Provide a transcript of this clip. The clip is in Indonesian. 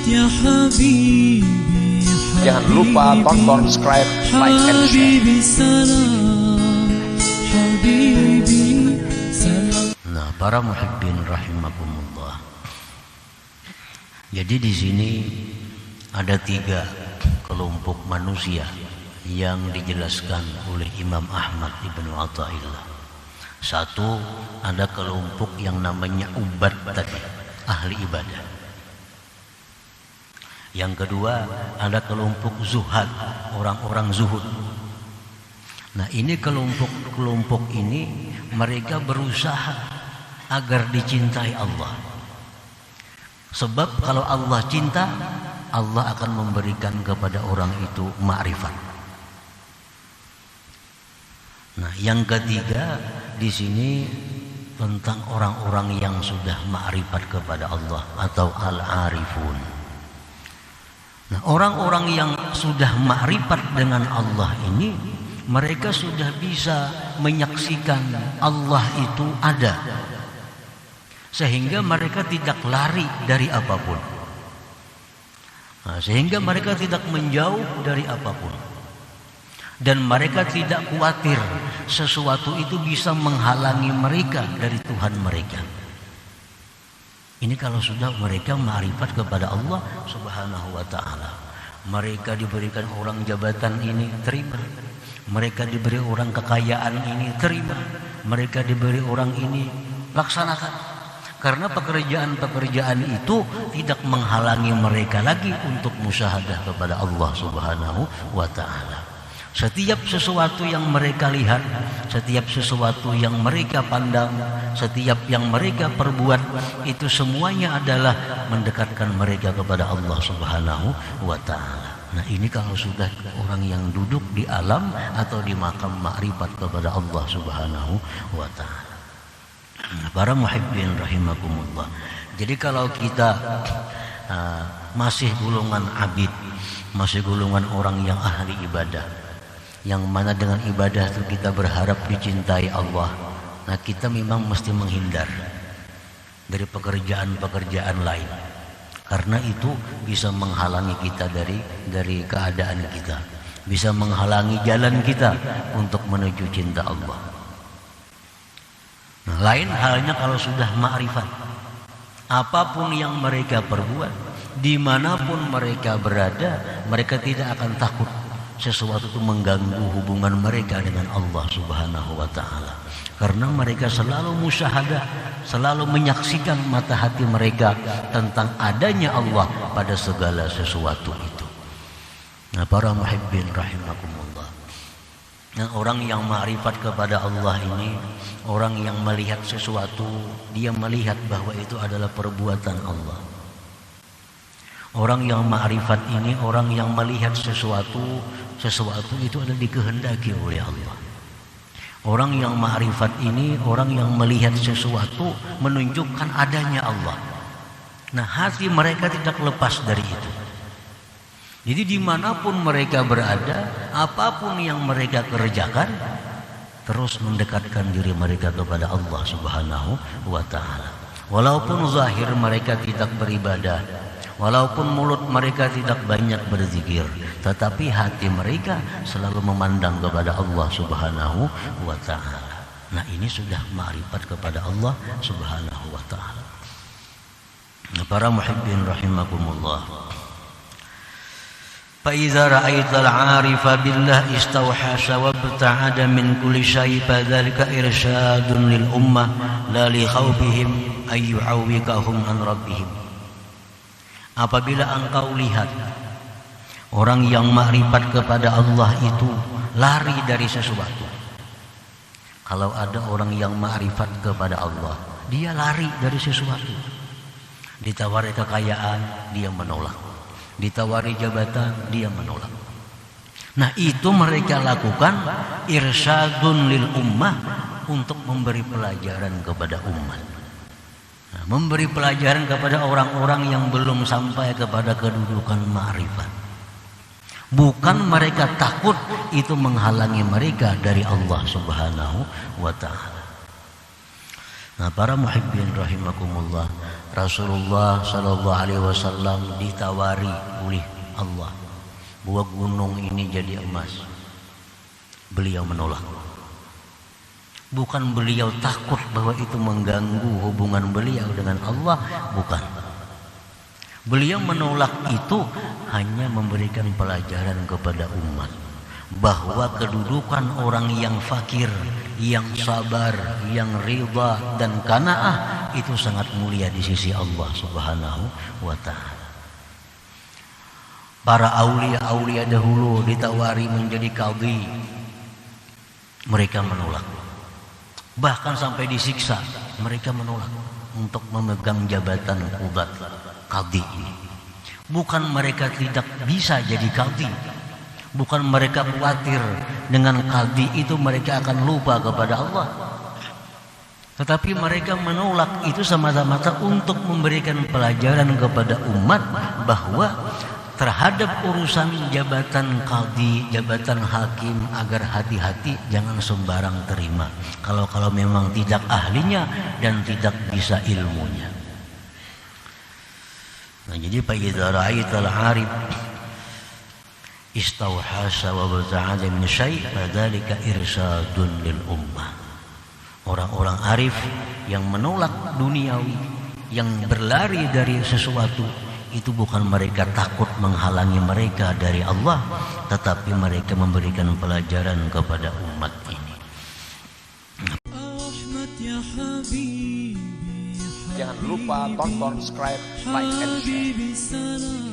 يا حبيبي Jangan lupa tonton, subscribe, like, and share. حبيبي سلام حبيبي سلام. Nah, para muhibbin rahimakumullah. Jadi di sini ada 3 kelompok manusia yang dijelaskan oleh Imam Ahmad Ibnu Athaillah. 1, ada kelompok yang namanya ubad tadi, ahli ibadah. Yang kedua, ada kelompok zuhad, orang-orang zuhud. Nah, ini kelompok ini mereka berusaha agar dicintai Allah. Sebab kalau Allah cinta, Allah akan memberikan kepada orang itu ma'rifat. Nah, yang ketiga di sini tentang orang-orang yang sudah ma'rifat kepada Allah atau al-arifun. Nah, orang-orang yang sudah ma'rifat dengan Allah ini, mereka sudah bisa menyaksikan Allah itu ada, sehingga mereka tidak lari dari apapun. Nah, sehingga mereka tidak menjauh dari apapun, dan mereka tidak khawatir sesuatu itu bisa menghalangi mereka dari Tuhan mereka. Ini kalau sudah mereka ma'rifat kepada Allah Subhanahu wa ta'ala. Mereka diberikan orang jabatan ini, terima. Mereka diberi orang kekayaan ini, terima. Mereka diberi orang ini, laksanakan. Karena pekerjaan-pekerjaan itu tidak menghalangi mereka lagi untuk musyahadah kepada Allah Subhanahu wa ta'ala. Setiap sesuatu yang mereka lihat, setiap sesuatu yang mereka pandang, setiap yang mereka perbuat, itu semuanya adalah mendekatkan mereka kepada Allah Subhanahu wa ta'ala. Nah, ini kalau sudah orang yang duduk di alam atau di makam ma'rifat kepada Allah Subhanahu wa ta'ala. Nah, para muhibbin rahimakumullah. Jadi kalau kita masih golongan abid, masih golongan orang yang ahli ibadah, yang mana dengan ibadah itu kita berharap dicintai Allah, nah kita memang mesti menghindar dari pekerjaan-pekerjaan lain, karena itu bisa menghalangi kita dari keadaan kita, bisa menghalangi jalan kita untuk menuju cinta Allah. Nah, lain halnya kalau sudah ma'rifat, apapun yang mereka perbuat, dimanapun mereka berada, mereka tidak akan takut sesuatu itu mengganggu hubungan mereka dengan Allah Subhanahu wa ta'ala, karena mereka selalu musyahadah, selalu menyaksikan mata hati mereka tentang adanya Allah pada segala sesuatu itu. Nah, para muhibbin rahimakumullah. Nah, orang yang ma'rifat kepada Allah ini, orang yang melihat sesuatu, dia melihat bahwa itu adalah perbuatan Allah. Orang yang ma'rifat ini, orang yang melihat sesuatu itu adalah dikehendaki oleh Allah. Orang yang ma'rifat ini, orang yang melihat sesuatu menunjukkan adanya Allah. Nah, hati mereka tidak lepas dari itu. Jadi dimanapun mereka berada, apapun yang mereka kerjakan, terus mendekatkan diri mereka kepada Allah Subhanahu wa ta'ala. Walaupun zahir mereka tidak beribadah, walaupun mulut mereka tidak banyak berzikir, tetapi hati mereka selalu memandang kepada Allah Subhanahu wa ta'ala. Nah, ini sudah ma'rifat kepada Allah Subhanahu wa ta'ala. Nah, para muhibbin rahimakumullah. فَإِذَا رَأَيْتَ الْعَارِفَ بِاللَّهِ اسْتَوْحَشَ وَابْتَعَدَ مِنْ كُلِّ شَيْءٍ فَذَلِكَ إِرْشَادٌ لِلْأُمَّةِ لَا لِخَوْفِهِمْ أَنْ يُعَوِّقَهُمْ عَنْ رَبِّهِمْ. Apabila engkau lihat orang yang ma'rifat kepada Allah itu lari dari sesuatu. Kalau ada orang yang ma'rifat kepada Allah, dia lari dari sesuatu. Ditawari kekayaan, dia menolak. Ditawari jabatan, dia menolak. Nah, itu mereka lakukan irsyadun lil ummah, untuk memberi pelajaran kepada umat. Nah, memberi pelajaran kepada orang-orang yang belum sampai kepada kedudukan ma'rifat. Bukan mereka takut itu menghalangi mereka dari Allah Subhanahu wa ta'ala. Nah, para muhibbin rahimakumullah, Rasulullah Shallallahu Alaihi Wasallam ditawari oleh Allah bahwa gunung ini jadi emas. Beliau menolak. Bukan beliau takut bahwa itu mengganggu hubungan beliau dengan Allah, bukan. Beliau menolak itu hanya memberikan pelajaran kepada umat bahwa kedudukan orang yang fakir, yang sabar, yang ridha dan qanaah itu sangat mulia di sisi Allah Subhanahu wa taala. Para aulia-aulia dahulu ditawari menjadi qadhi, mereka menolak. Bahkan sampai disiksa, mereka menolak untuk memegang jabatan qudat qadhi ini. Bukan mereka tidak bisa jadi qadhi, bukan mereka khawatir dengan qadhi itu mereka akan lupa kepada Allah, tetapi mereka menolak itu semata-mata untuk memberikan pelajaran kepada umat bahwa terhadap urusan jabatan qadhi, jabatan hakim, agar hati-hati, jangan sembarang terima kalau memang tidak ahlinya dan tidak bisa ilmunya. Nah, jadi fa idza ra'aital 'arif istauhasa wa baza'ada min syai' fadzalika irsyadun lil ummah. Orang-orang arif yang menolak duniawi, yang berlari dari sesuatu, itu bukan mereka takut menghalangi mereka dari Allah, tetapi mereka memberikan pelajaran kepada umat ini. Jangan lupa tonton, subscribe, like, and share.